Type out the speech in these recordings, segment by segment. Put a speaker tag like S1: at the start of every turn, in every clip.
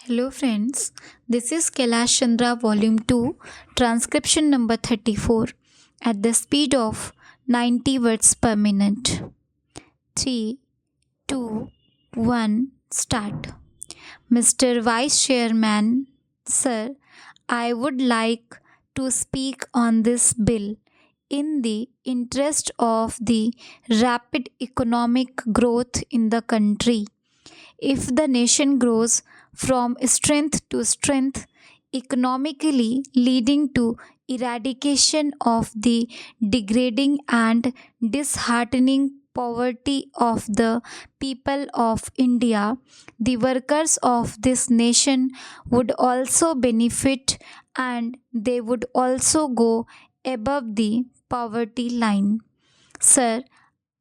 S1: Hello friends, this is Kailash Chandra Volume 2, transcription number 34 at the speed of 90 words per minute. 3, 2, 1, start. Mr. Vice Chairman, Sir, I would like to speak on this bill in the interest of the rapid economic growth in the country. If the nation grows from strength to strength, economically leading to eradication of the degrading and disheartening poverty of the people of India, the workers of this nation would also benefit and they would also go above the poverty line. Sir,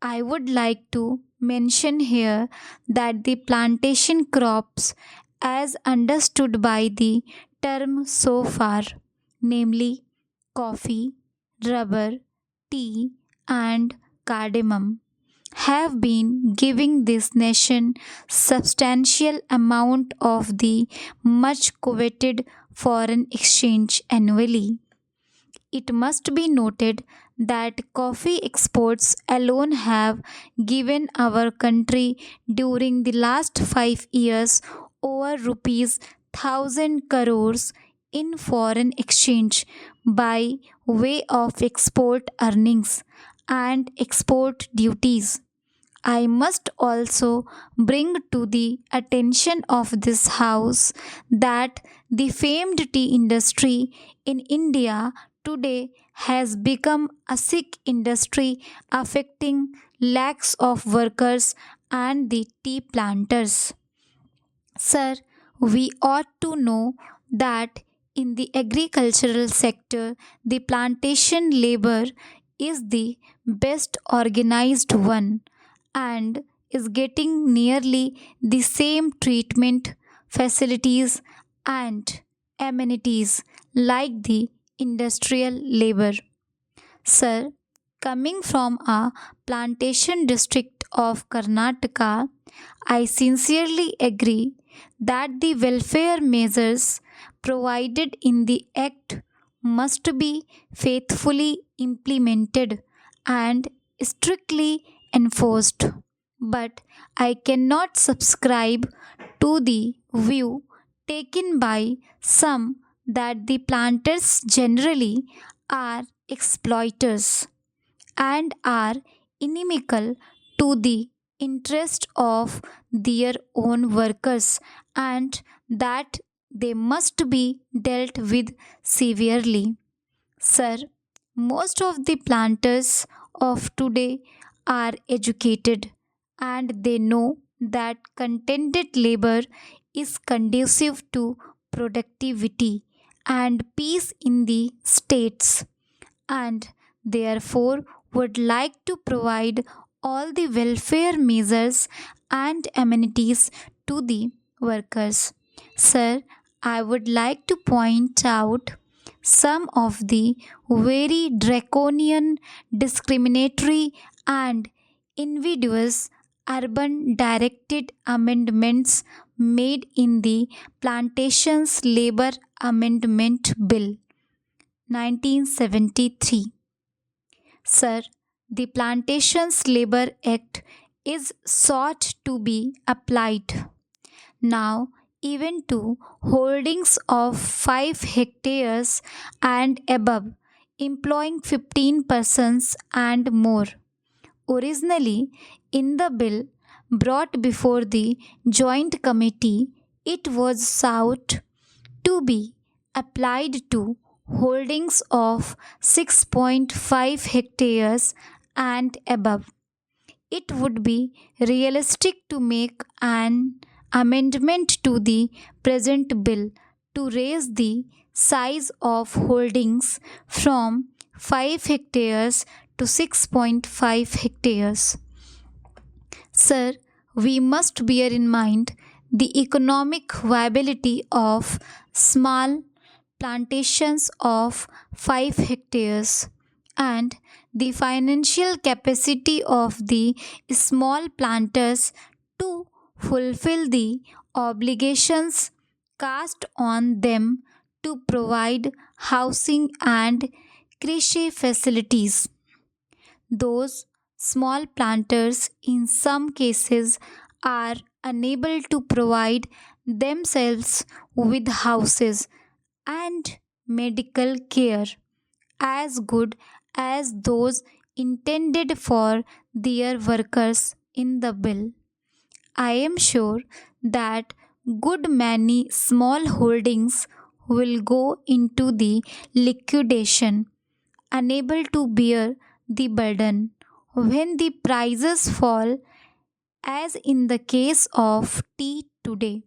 S1: I would like to mention here that the plantation crops, as understood by the term so far, namely coffee, rubber, tea, and cardamom, have been giving this nation substantial amount of the much coveted foreign exchange annually. It must be noted that coffee exports alone have given our country during the last 5 years over rupees 1000 crores in foreign exchange by way of export earnings and export duties. I must also bring to the attention of this House that the famed tea industry in India today has become a sick industry affecting lakhs of workers and the tea planters. Sir, we ought to know that in the agricultural sector, the plantation labor is the best organized one and is getting nearly the same treatment, facilities, and amenities like the industrial labor. Sir, coming from a plantation district of Karnataka, I sincerely agree that the welfare measures provided in the Act must be faithfully implemented and strictly enforced. But I cannot subscribe to the view taken by some that the planters generally are exploiters and are inimical to the interest of their own workers and that they must be dealt with severely. Sir, most of the planters of today are educated and they know that contented labor is conducive to productivity and peace in the states and therefore would like to provide all the welfare measures and amenities to the workers. Sir, I would like to point out some of the very draconian, discriminatory, and invidious urban directed amendments made in the Plantations Labor Amendment Bill 1973. Sir, the Plantations Labor Act is sought to be applied now even to holdings of 5 hectares and above, employing 15 persons and more. Originally, in the bill brought before the Joint Committee, it was sought to be applied to holdings of 6.5 hectares and above. It would be realistic to make an amendment to the present bill to raise the size of holdings from 5 hectares to 6.5 hectares. Sir, we must bear in mind the economic viability of small plantations of 5 hectares and the financial capacity of the small planters to fulfill the obligations cast on them to provide housing and कृषि facilities. Those small planters, in some cases, are unable to provide themselves with houses and medical care as good as those intended for their workers in the bill. I am sure that good many small holdings will go into the liquidation, unable to bear the burden when the prices fall, as in the case of tea today.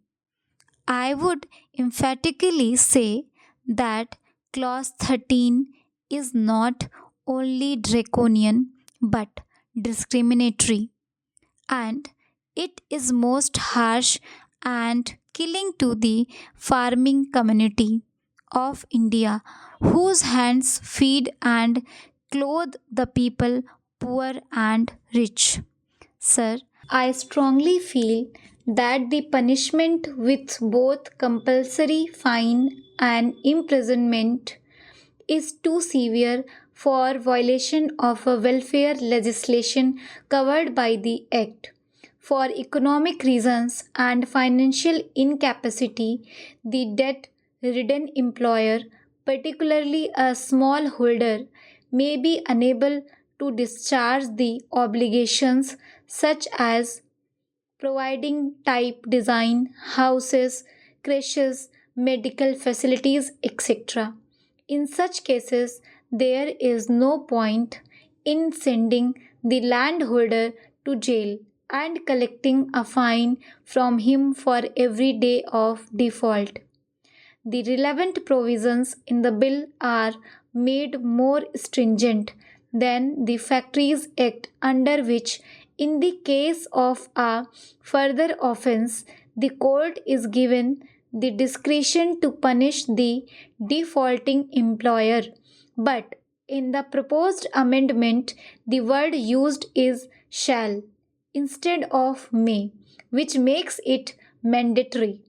S1: I would emphatically say that Clause 13 is not only draconian but discriminatory, and it is most harsh and killing to the farming community of India, whose hands feed and clothe the people, poor and rich. Sir, I strongly feel that the punishment with both compulsory fine and imprisonment is too severe for violation of a welfare legislation covered by the Act. For economic reasons and financial incapacity, the debt ridden employer, particularly a smallholder, may be unable to discharge the obligations such as providing type design, houses, creches, medical facilities, etc. In such cases, there is no point in sending the landholder to jail and collecting a fine from him for every day of default. The relevant provisions in the bill are made more stringent than the Factories Act, under which, in the case of a further offence, the court is given the discretion to punish the defaulting employer. But in the proposed amendment, the word used is shall instead of may, which makes it mandatory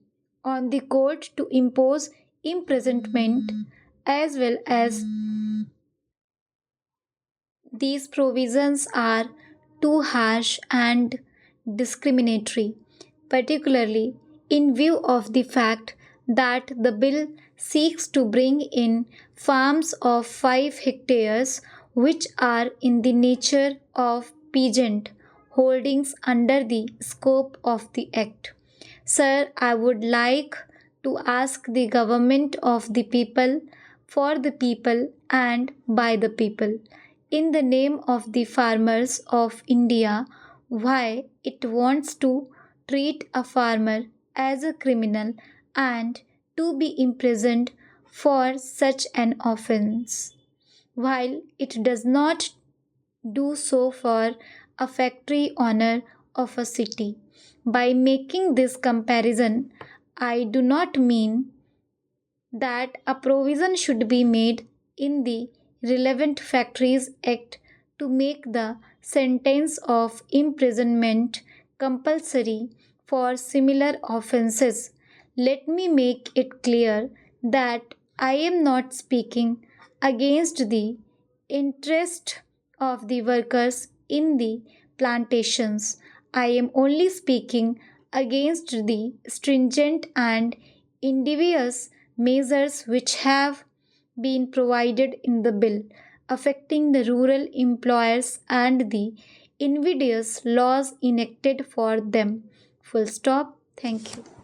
S1: on the court to impose imprisonment as well as these provisions are too harsh and discriminatory, particularly in view of the fact that the bill seeks to bring in farms of 5 hectares which are in the nature of peasant holdings under the scope of the Act. Sir, I would like to ask the government of the people, for the people, and by the people, in the name of the farmers of India, why it wants to treat a farmer as a criminal and to be imprisoned for such an offense, while it does not do so for a factory owner of a city. By making this comparison, I do not mean that a provision should be made in the relevant Factories Act to make the sentence of imprisonment compulsory for similar offences. Let me make it clear that I am not speaking against the interest of the workers in the plantations. I am only speaking against the stringent and invidious measures which have been provided in the bill affecting the rural employers and the invidious laws enacted for them. Full stop. Thank you.